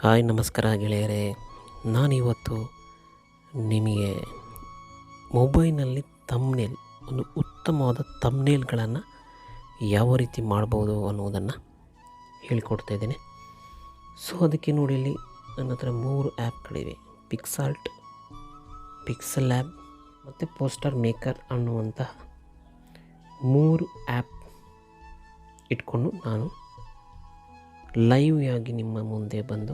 Hi ನಮಸ್ಕಾರ ಗೆಳೆಯರೇ. ನಾನಿವತ್ತು ನಿಮಗೆ ಮೊಬೈಲ್ನಲ್ಲಿ ತಮ್ನೇಲ್ ಒಂದು ಉತ್ತಮವಾದ ತಮ್ನೇಲ್ಗಳನ್ನು ಯಾವ ರೀತಿ ಮಾಡ್ಬೋದು ಅನ್ನೋದನ್ನು ಹೇಳಿಕೊಡ್ತಾ ಇದ್ದೇನೆ. ಸೊ ಅದಕ್ಕೆ ನೋಡಿ, ಇಲ್ಲಿ ನನ್ನ ಹತ್ರ 3 ಆ್ಯಪ್ಗಳಿವೆ. ಪಿಕ್ಸಾಲ್ಟ್, ಪಿಕ್ಸೆಲ್ಯಾಬ್ ಮತ್ತು ಪೋಸ್ಟರ್ ಮೇಕರ್ ಅನ್ನುವಂತಹ 3 ಆ್ಯಪ್ ಇಟ್ಕೊಂಡು ನಾನು ಲೈವ್ ಆಗಿ ನಿಮ್ಮ ಮುಂದೆ ಬಂದು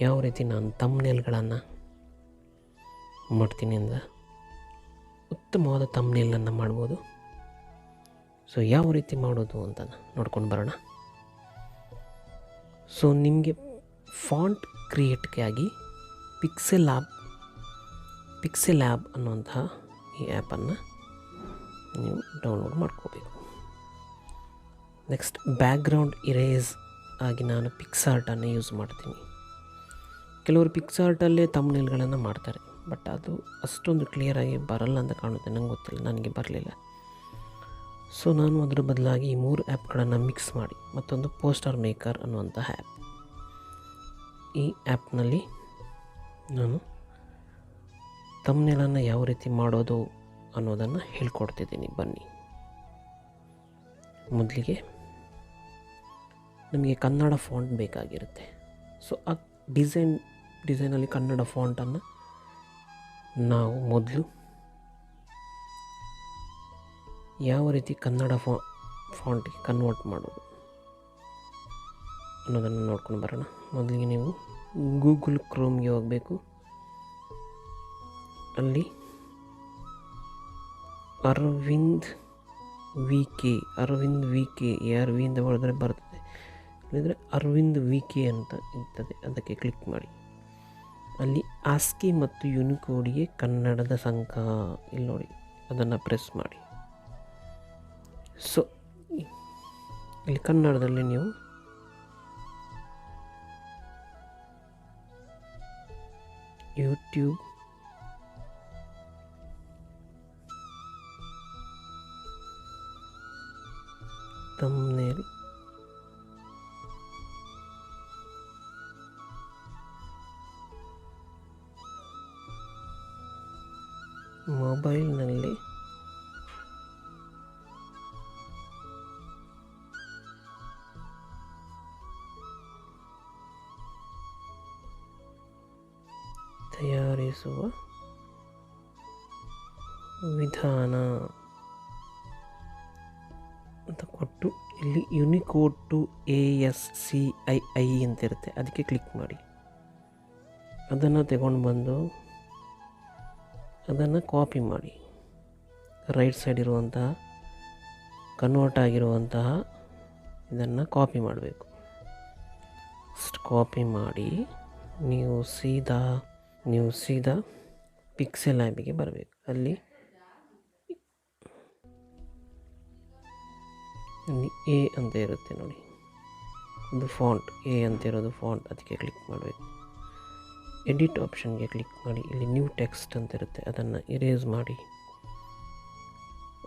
ಯಾವ ರೀತಿ ನಾನು ತಮ್ನೇಲ್ಗಳನ್ನು ಮಾಡ್ತೀನಿ ಅಂದರೆ ಉತ್ತಮವಾದ ತಮ್ನೇಲನ್ನು ಮಾಡ್ಬೋದು. ಸೊ ಯಾವ ರೀತಿ ಮಾಡೋದು ಅಂತ ನೋಡ್ಕೊಂಡು ಬರೋಣ. ಸೊ ನಿಮಗೆ ಫಾಂಟ್ ಕ್ರಿಯೇಟ್ಗೆ ಆಗಿ ಪಿಕ್ಸೆಲ್ಯಾಬ್ ಅನ್ನುವಂತಹ ಈ ಆ್ಯಪನ್ನು ನೀವು ಡೌನ್ಲೋಡ್ ಮಾಡ್ಕೋಬೇಕು. ನೆಕ್ಸ್ಟ್ ಬ್ಯಾಕ್ಗ್ರೌಂಡ್ ಇರೇಸ್ ಆಗಿ ನಾನು ಪಿಕ್ಸಾರ್ಟನ್ನು ಯೂಸ್ ಮಾಡ್ತೀನಿ. ಕೆಲವರು ಪಿಕ್ಸಾರ್ಟಲ್ಲೇ ತಮ್ನೇಲ್ಗಳನ್ನು ಮಾಡ್ತಾರೆ, ಬಟ್ ಅದು ಅಷ್ಟೊಂದು ಕ್ಲಿಯರಾಗಿ ಬರಲ್ಲ ಅಂತ ಕಾಣುತ್ತೆ. ನಂಗೆ ಗೊತ್ತಿಲ್ಲ, ನನಗೆ ಬರಲಿಲ್ಲ. ಸೊ ನಾನು ಅದರ ಬದಲಾಗಿ ಈ 3 ಆ್ಯಪ್ಗಳನ್ನು ಮಿಕ್ಸ್ ಮಾಡಿ ಮತ್ತೊಂದು ಪೋಸ್ಟರ್ ಮೇಕರ್ ಅನ್ನುವಂಥ ಆ್ಯಪ್, ಈ ಆ್ಯಪ್ನಲ್ಲಿ ನಾನು ತಮ್ನೇಲನ್ನು ಯಾವ ರೀತಿ ಮಾಡೋದು ಅನ್ನೋದನ್ನು ಹೇಳ್ಕೊಡ್ತಿದ್ದೀನಿ. ಬನ್ನಿ. ಮೊದಲಿಗೆ ನಮಗೆ ಕನ್ನಡ ಫಾಂಟ್ ಬೇಕಾಗಿರುತ್ತೆ. ಸೊ ಆ ಡಿಸೈನಲ್ಲಿ ಕನ್ನಡ ಫಾಂಟನ್ನು ನಾವು ಮೊದಲು ಯಾವ ರೀತಿ ಕನ್ನಡ ಫಾಂಟ್ಗೆ ಕನ್ವರ್ಟ್ ಮಾಡೋದು ಅನ್ನೋದನ್ನು ನೋಡ್ಕೊಂಡು ಬರೋಣ. ಮೊದಲಿಗೆ ನೀವು ಗೂಗಲ್ ಕ್ರೋಮ್ಗೆ ಹೋಗಬೇಕು. ಅಲ್ಲಿ ಅರವಿಂದ್ ವಿ ಕೆ ಅಂತ ಹೊಡೆದ್ರೆ ಬರ್ತದೆ, ಇಲ್ಲಂದರೆ ಅರವಿಂದ್ ವಿ ಕೆ ಅಂತ ಇರ್ತದೆ. ಅದಕ್ಕೆ ಕ್ಲಿಕ್ ಮಾಡಿ. ಅಲ್ಲಿ ಆಸ್ಕಿ ಮತ್ತು ಯುನಿಕೋಡ್ಗೆ ಕನ್ನಡದ ಸಂಕ ಇಲ್ಲಿ ನೋಡಿ, ಅದನ್ನು ಪ್ರೆಸ್ ಮಾಡಿ. ಸೊ ಇಲ್ಲಿ ಕನ್ನಡದಲ್ಲಿ ನೀವು ಯೂಟ್ಯೂಬ್ ತಮ್ನೇಲ್ ಮೊಬೈಲ್ನಲ್ಲಿ ತಯಾರಿಸುವ ವಿಧಾನ ಅಂತ ಕೊಟ್ಟು ಇಲ್ಲಿ ಯುನಿಕೋಡ್ ಟು ASCII ಅಂತ ಇರುತ್ತೆ, ಅದಕ್ಕೆ ಕ್ಲಿಕ್ ಮಾಡಿ. ಅದನ್ನು ತಗೊಂಡು ಬಂದು ಅದನ್ನು ಕಾಪಿ ಮಾಡಿ. ರೈಟ್ ಸೈಡ್ ಇರುವಂತಹ ಕನ್ವರ್ಟ್ ಆಗಿರುವಂತಹ ಇದನ್ನು ಕಾಪಿ ಮಾಡಬೇಕು. ಕಾಪಿ ಮಾಡಿ ನೀವು ಸೀದಾ ಪಿಕ್ಸೆಲ್ ಆ್ಯಪಿಗೆ ಬರಬೇಕು. ಅಲ್ಲಿ ಎ ಅಂತ ಇರುತ್ತೆ ನೋಡಿ, ಒಂದು ಫಾಂಟ್ ಎ ಅಂತ ಇರೋದು ಫಾಂಟ್, ಅದಕ್ಕೆ ಕ್ಲಿಕ್ ಮಾಡಬೇಕು. ಎಡಿಟ್ ಆಪ್ಷನ್ಗೆ ಕ್ಲಿಕ್ ಮಾಡಿ. ಇಲ್ಲಿ ನ್ಯೂ ಟೆಕ್ಸ್ಟ್ ಅಂತ ಇರುತ್ತೆ, ಅದನ್ನು ಇರೇಸ್ ಮಾಡಿ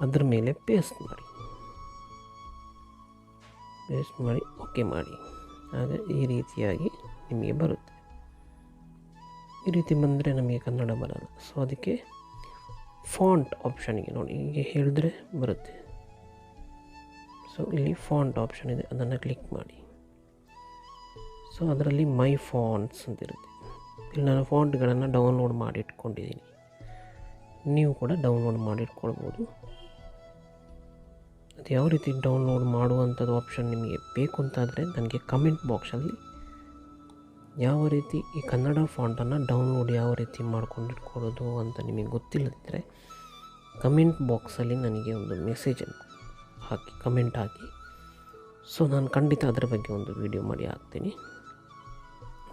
ಅದರ ಮೇಲೆ ಪೇಸ್ಟ್ ಮಾಡಿ ಓಕೆ ಮಾಡಿ. ಆಗ ಈ ರೀತಿಯಾಗಿ ನಿಮಗೆ ಬರುತ್ತೆ. ಈ ರೀತಿ ಬಂದರೆ ನಮಗೆ ಕನ್ನಡ ಬರಲ್ಲ. ಸೊ ಅದಕ್ಕೆ ಫಾಂಟ್ ಆಪ್ಷನ್ಗೆ ನೋಡಿ, ಹೀಗೆ ಹೇಳಿದ್ರೆ ಬರುತ್ತೆ. ಸೊ ಇಲ್ಲಿ ಫಾಂಟ್ ಆಪ್ಷನ್ ಇದೆ, ಅದನ್ನು ಕ್ಲಿಕ್ ಮಾಡಿ. ಸೊ ಅದರಲ್ಲಿ ಮೈ ಫಾಂಟ್ಸ್ ಅಂತ ಇರುತ್ತೆ. ಇಲ್ಲಿ ನಾನು ಫಾಂಟ್ಗಳನ್ನು ಡೌನ್ಲೋಡ್ ಮಾಡಿ ಇಟ್ಕೊಂಡಿದ್ದೀನಿ, ನೀವು ಕೂಡ ಡೌನ್ಲೋಡ್ ಮಾಡಿ ಇಟ್ಕೊಳ್ಬೋದು. ಅದು ಯಾವ ರೀತಿ ಡೌನ್ಲೋಡ್ ಮಾಡುವಂಥದ್ದು ಆಪ್ಷನ್ ನಿಮಗೆ ಬೇಕು ಅಂತಾದರೆ ನನಗೆ ಕಮೆಂಟ್ ಬಾಕ್ಸಲ್ಲಿ ಯಾವ ರೀತಿ ಈ ಕನ್ನಡ ಫಾಂಟನ್ನು ಡೌನ್ಲೋಡ್ ಯಾವ ರೀತಿ ಮಾಡ್ಕೊಂಡು ಇಟ್ಕೊಳ್ಳೋದು ಅಂತ ನಿಮಗೆ ಗೊತ್ತಿಲ್ಲದಿದ್ದರೆ ಕಮೆಂಟ್ ಬಾಕ್ಸಲ್ಲಿ ನನಗೆ ಒಂದು ಮೆಸೇಜನ್ನು ಹಾಕಿ, ಕಮೆಂಟ್ ಹಾಕಿ. ಸೊ ನಾನು ಖಂಡಿತ ಅದರ ಬಗ್ಗೆ ಒಂದು ವಿಡಿಯೋ ಮಾಡಿ ಹಾಕ್ತೀನಿ.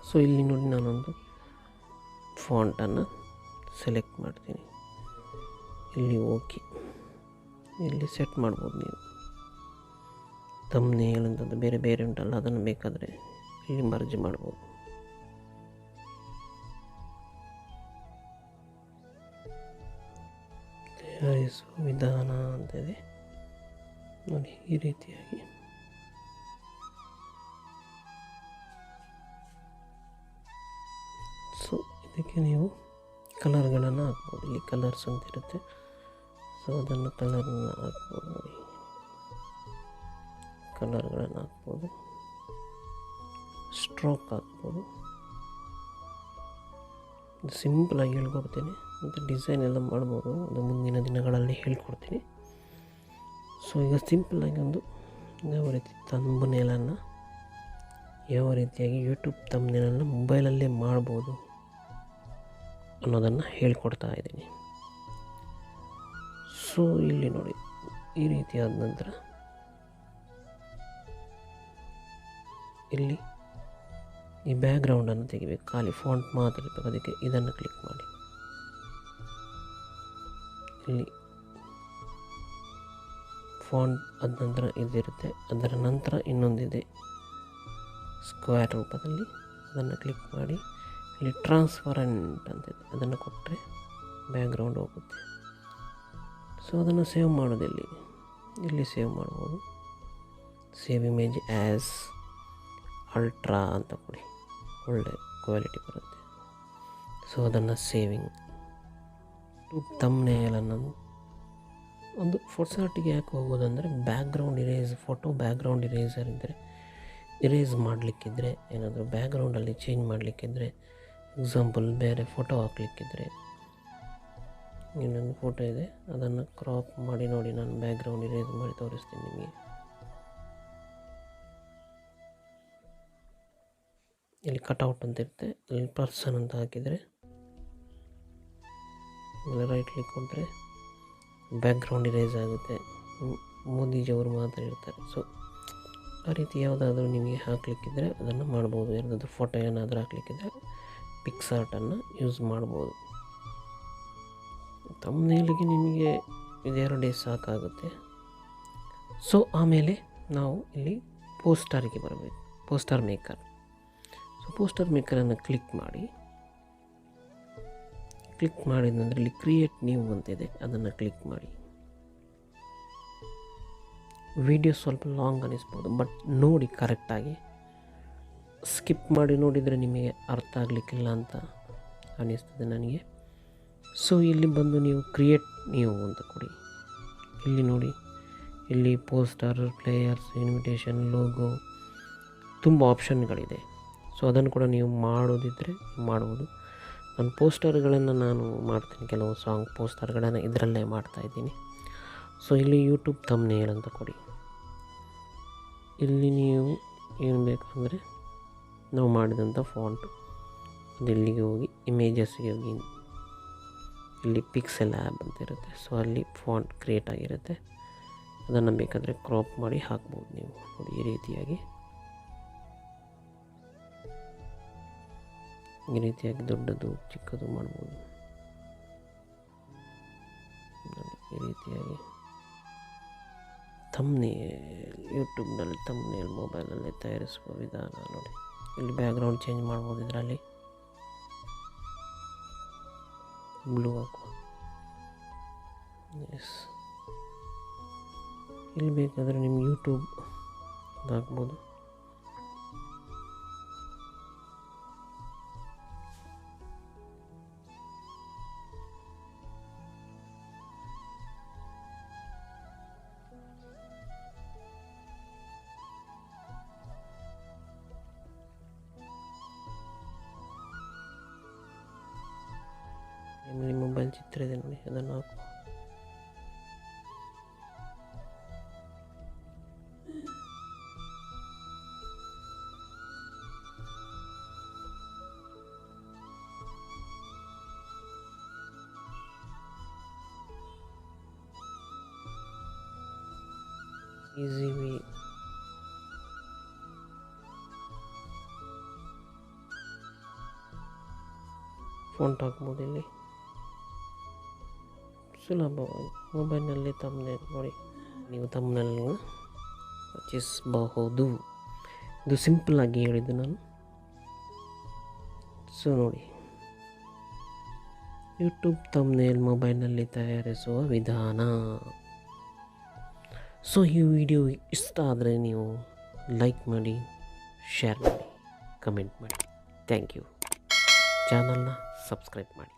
ಸೊ ಇಲ್ಲಿ ನೋಡಿ, ನಾನೊಂದು ಫಾಂಟನ್ನು ಸೆಲೆಕ್ಟ್ ಮಾಡ್ತೀನಿ. ಇಲ್ಲಿ ಓಕೆ, ಇಲ್ಲಿ ಸೆಟ್ ಮಾಡ್ಬೋದು. ನೀವು ತಮ್ನೇಲ್ ಅಂತದ್ದು ಬೇರೆ ಬೇರೆ ಉಂಟಲ್ಲ, ಅದನ್ನು ಬೇಕಾದರೆ ಇಲ್ಲಿ ಮರ್ಜ್ ಮಾಡ್ಬೋದು. ತಯಾರಿಸುವ ವಿಧಾನ ಅಂತಿದೆ ನೋಡಿ, ಈ ರೀತಿಯಾಗಿ ಇದಕ್ಕೆ ನೀವು ಕಲರ್ಗಳನ್ನು ಹಾಕ್ಬೋದು. ಇಲ್ಲಿ ಕಲರ್ಸ್ ಅಂತ ಇರುತ್ತೆ, ಸೊ ಅದನ್ನು ಕಲರ್ನ ಹಾಕ್ಬೋದು. ನೋಡಿ, ಕಲರ್ಗಳನ್ನು ಹಾಕ್ಬೋದು, ಸ್ಟ್ರೋಕ್ ಹಾಕ್ಬೋದು. ಸಿಂಪಲಾಗಿ ಹೇಳ್ಕೊಡ್ತೀನಿ, ಮತ್ತು ಡಿಸೈನ್ ಎಲ್ಲ ಮಾಡ್ಬೋದು, ಅದು ಮುಂದಿನ ದಿನಗಳಲ್ಲಿ ಹೇಳ್ಕೊಡ್ತೀನಿ. ಸೊ ಈಗ ಸಿಂಪಲ್ಲಾಗಿ ಒಂದು ಯಾವ ರೀತಿ ಥಂಬ್ನೇಲನ್ನು ಯಾವ ರೀತಿಯಾಗಿ ಯೂಟ್ಯೂಬ್ ಥಂಬ್ನೇಲನ್ನು ಮೊಬೈಲಲ್ಲೇ ಮಾಡ್ಬೋದು ಅನ್ನೋದನ್ನು ಹೇಳ್ಕೊಡ್ತಾ ಇದ್ದೀನಿ. ಸೊ ಇಲ್ಲಿ ನೋಡಿ, ಈ ರೀತಿ ಆದ ನಂತರ ಇಲ್ಲಿ ಈ ಬ್ಯಾಕ್ಗ್ರೌಂಡನ್ನು ತೆಗಿಬೇಕು, ಖಾಲಿ ಫಾಂಟ್ ಮಾತ್ರ ಇರಬೇಕು. ಅದಕ್ಕೆ ಇದನ್ನು ಕ್ಲಿಕ್ ಮಾಡಿ. ಇಲ್ಲಿ ಫಾಂಟ್ ಆದ ನಂತರ ಇದಿರುತ್ತೆ, ಅದರ ನಂತರ ಇನ್ನೊಂದಿದೆ ಸ್ಕ್ವೇರ್ ರೂಪದಲ್ಲಿ, ಅದನ್ನು ಕ್ಲಿಕ್ ಮಾಡಿ. ಇಲ್ಲಿ ಟ್ರಾನ್ಸ್ಪರೆಂಟ್ ಅಂತಿದೆ, ಅದನ್ನು ಕೊಟ್ಟರೆ ಬ್ಯಾಕ್ಗ್ರೌಂಡ್ ಹೋಗುತ್ತೆ. ಸೊ ಅದನ್ನು ಸೇವ್ ಮಾಡೋದು ಇಲ್ಲಿ ಸೇವ್ ಮಾಡ್ಬೋದು. ಸೇವ್ ಇಮೇಜ್ ಆ್ಯಸ್ ಅಲ್ಟ್ರಾ ಅಂತ ಕೊಡಿ, ಒಳ್ಳೆ ಕ್ವಾಲಿಟಿ ಬರುತ್ತೆ. ಸೊ ಅದನ್ನು ಸೇವಿಂಗ್ ಥಂಬ್ನೇಲನ್ನು ಒಂದು ಫೋಟೋಗೆ ಯಾಕೆ ಹೋಗೋದಂದರೆ, ಫೋಟೋ ಬ್ಯಾಕ್ಗ್ರೌಂಡ್ ಇರೇಸರ್ ಇದ್ದರೆ, ಇರೇಸ್ ಮಾಡಲಿಕ್ಕಿದ್ರೆ, ಏನಾದರೂ ಬ್ಯಾಕ್ಗ್ರೌಂಡಲ್ಲಿ ಚೇಂಜ್ ಮಾಡಲಿಕ್ಕಿದ್ರೆ, ಎಕ್ಸಾಂಪಲ್ ಬೇರೆ ಫೋಟೋ ಹಾಕ್ಲಿಕ್ಕಿದ್ರೆ, ಇನ್ನೊಂದು ಫೋಟೋ ಇದೆ, ಅದನ್ನು ಕ್ರಾಪ್ ಮಾಡಿ. ನೋಡಿ, ನಾನು ಬ್ಯಾಕ್ಗ್ರೌಂಡ್ ಇರೇಸ್ ಮಾಡಿ ತೋರಿಸ್ತೀನಿ ನಿಮಗೆ. ಇಲ್ಲಿ ಕಟ್ಔಟ್ ಅಂತ ಇರುತ್ತೆ, ಇಲ್ಲಿ ಪರ್ಸನ್ ಅಂತ ಹಾಕಿದರೆ, ಆಮೇಲೆ ರೈಟ್ ಕ್ಲಿಕ್ ಕೊಟ್ಟರೆ ಬ್ಯಾಕ್ಗ್ರೌಂಡ್ ಇರೇಸ್ ಆಗುತ್ತೆ. ಮೋದಿಜಿಯವರು ಮಾತ್ರ ಇರ್ತಾರೆ. ಸೊ ಆ ರೀತಿ ಯಾವುದಾದ್ರೂ ನಿಮಗೆ ಹಾಕ್ಲಿಕ್ಕಿದ್ರೆ ಅದನ್ನು ಮಾಡ್ಬೋದು. ಯಾರಾದರೂ ಫೋಟೋ ಏನಾದರೂ ಹಾಕ್ಲಿಕ್ಕಿದ್ರೆ ಪಿಕ್ಸಾರ್ಟನ್ನು ಯೂಸ್ ಮಾಡ್ಬೋದು. ಥಂಬ್ನೇಲಿಗೆ ನಿಮಗೆ ಇದೆರಡೇ ಸಾಕಾಗುತ್ತೆ. ಸೊ ಆಮೇಲೆ ನಾವು ಇಲ್ಲಿ ಪೋಸ್ಟರ್ಗೆ ಬರಬೇಕು, ಪೋಸ್ಟರ್ ಮೇಕರ್. ಸೊ ಪೋಸ್ಟರ್ ಮೇಕರನ್ನು ಕ್ಲಿಕ್ ಮಾಡಿ. ಕ್ಲಿಕ್ ಮಾಡಿದ ನಂತರ ಇಲ್ಲಿ ಕ್ರಿಯೇಟ್ ನ್ಯೂ ಅಂತಿದೆ, ಅದನ್ನು ಕ್ಲಿಕ್ ಮಾಡಿ. ವಿಡಿಯೋ ಸ್ವಲ್ಪ ಲಾಂಗ್ ಅನ್ನಿಸ್ಬೋದು, ಬಟ್ ನೋಡಿ ಕರೆಕ್ಟಾಗಿ. ಸ್ಕಿಪ್ ಮಾಡಿ ನೋಡಿದರೆ ನಿಮಗೆ ಅರ್ಥ ಆಗಲಿಕ್ಕಿಲ್ಲ ಅಂತ ಅನ್ನಿಸ್ತದೆ ನನಗೆ. ಸೊ ಇಲ್ಲಿ ಬಂದು ನೀವು ಕ್ರಿಯೇಟ್ ನ್ಯೂ ಅಂತ ಕೊಡಿ. ಇಲ್ಲಿ ನೋಡಿ, ಇಲ್ಲಿ ಪೋಸ್ಟರ್, ಪ್ಲೇಯರ್ಸ್, ಇನ್ವಿಟೇಷನ್, ಲೋಗೋ, ತುಂಬ ಆಪ್ಷನ್ಗಳಿದೆ. ಸೊ ಅದನ್ನು ಕೂಡ ನೀವು ಮಾಡೋದಿದ್ದರೆ ಮಾಡ್ಬೋದು. ನಾನು ಪೋಸ್ಟರ್ಗಳನ್ನು ಮಾಡ್ತೀನಿ, ಕೆಲವು ಸಾಂಗ್ ಪೋಸ್ಟರ್ಗಳನ್ನು ಇದರಲ್ಲೇ ಮಾಡ್ತಾಯಿದ್ದೀನಿ. ಸೊ ಇಲ್ಲಿ ಯೂಟ್ಯೂಬ್ ಥಂಬ್ನೇಲ್ ಅಂತ ಕೊಡಿ. ಇಲ್ಲಿ ನೀವು ಏನು ಬೇಕಂದರೆ ನಾವು ಮಾಡಿದಂಥ ಫಾಂಟು ಇಲ್ಲಿಗೆ ಹೋಗಿ ಇಮೇಜಸ್ಗೆ ಹೋಗಿ, ಇಲ್ಲಿ ಪಿಕ್ಸೆಲ್ಯಾಬ್ ಅಂತ ಇರುತ್ತೆ. ಸೊ ಅಲ್ಲಿ ಫಾಂಟ್ ಕ್ರಿಯೇಟ್ ಆಗಿರುತ್ತೆ, ಅದನ್ನು ಬೇಕಾದರೆ ಕ್ರಾಪ್ ಮಾಡಿ ಹಾಕ್ಬೋದು ನೀವು. ನೋಡಿ, ಈ ರೀತಿಯಾಗಿ ದೊಡ್ಡದು ಚಿಕ್ಕದು ಮಾಡ್ಬೋದು. ಈ ರೀತಿಯಾಗಿ ಥಂಬ್ನೇಲ್ ಯೂಟ್ಯೂಬ್ನಲ್ಲಿ ಥಂಬ್ನೇಲ್ ಮೊಬೈಲಲ್ಲಿ ತಯಾರಿಸುವ ವಿಧಾನ ನೋಡಿ. ಇಲ್ಲಿ ಬ್ಯಾಕ್ಗ್ರೌಂಡ್ ಚೇಂಜ್ ಮಾಡ್ಬೋದು, ಇದರಲ್ಲಿ ಬ್ಲೂ ಹಾಕುವ. ಎಸ್, ಇಲ್ಲಿ ಬೇಕಾದರೆ ನಿಮ್ಗೆ ಯೂಟ್ಯೂಬ್ ಹಾಕ್ಬೋದು. ನಿಮ್ಮಲ್ಲಿ ಮೊಬೈಲ್ ಚಿತ್ರ ಇದೆ ನೋಡಿ, ಅದನ್ನು ಹಾಕು. ಈಸಿ ವಿ ಫಾಂಟ್ ಹಾಕ್ಬೋದು. ಇಲ್ಲಿ ಸುಲಭವಾಗಿ ಮೊಬೈಲ್ನಲ್ಲಿ ಥಂಬ್ನೇಲ್ ನೋಡಿ, ನೀವು ಥಂಬ್ನೇಲ್ನ ರಚಿಸಬಹುದು. ಇದು ಸಿಂಪಲ್ಲಾಗಿ ಹೇಳಿದ್ದು ನಾನು. ಸೊ ನೋಡಿ, ಯೂಟ್ಯೂಬ್ ಥಂಬ್ನೇಲ್ ಮೊಬೈಲ್ನಲ್ಲಿ ತಯಾರಿಸುವ ವಿಧಾನ. ಸೊ ಈ ವಿಡಿಯೋ ಇಷ್ಟ ಆದರೆ ನೀವು ಲೈಕ್ ಮಾಡಿ, ಶೇರ್ ಮಾಡಿ, ಕಮೆಂಟ್ ಮಾಡಿ. Thank you. ಚಾನಲ್ನ ಸಬ್ಸ್ಕ್ರೈಬ್ ಮಾಡಿ.